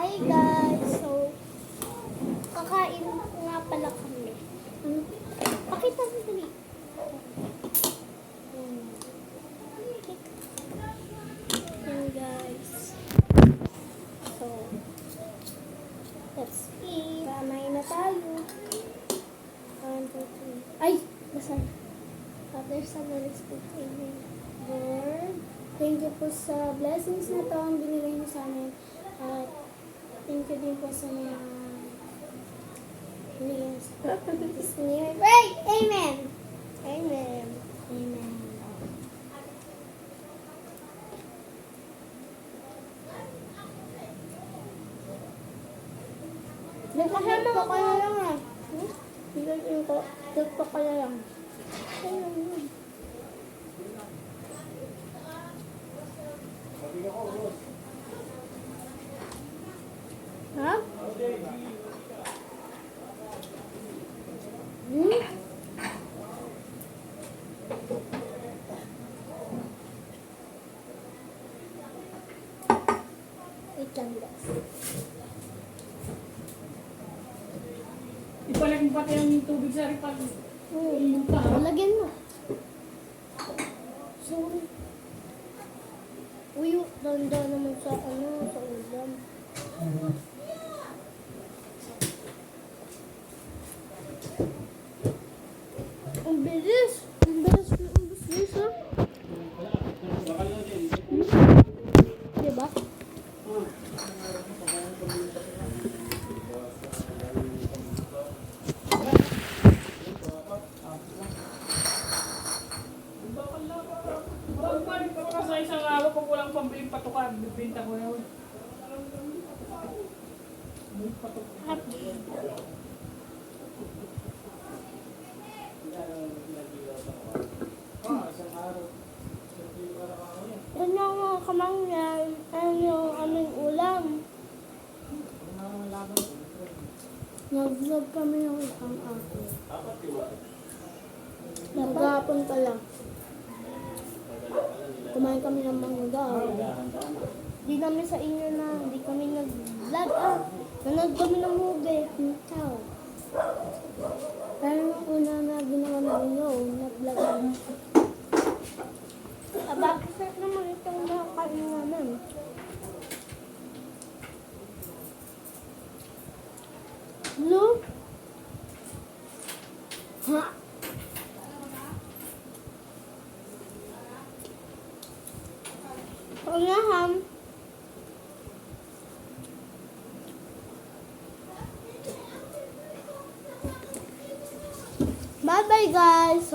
Hi guys! So, kakain nga pala kami. Pakita mo dali. Yan guys. So, let's eat. Kamain na tayo. 1, 2, 3. Ay! Basta. Father, Son, Holy Spirit. Amen. Lord, thank you po sa blessings na ito ang binigay niyo sa amin. At thank you din po sa mga names. Right! Amen! Amen! Amen. Nagkasama ko kaya lang ah. Bigyan ko. TikTok kaya lang. Ayun yun. Ha? Wait lang guys. Ipalagyan pati ang tubig sa ripag. Lagyan mo. Sorry. Uy, danda naman sa sa ulam. Ang bilis. Ang bilis. Ang bilis ha. Diba? Sa isang araw, pag walang pambiling patukan, bibenta ko na yun. Yan yung mga kamangyan. Yan yung aming ulam. Nag-vlog kami ng isang ako. Nagapon pala. Kumain kami ng mangga. Di namin sa inyo na, hindi kami nag-vlog nanood kami ng movie. Ciao. Pero yung una na ginawa namin yun, nag-vlog kami. Bakit naman itong nakakain namin? Blue? Ha? Ham. Bye bye guys.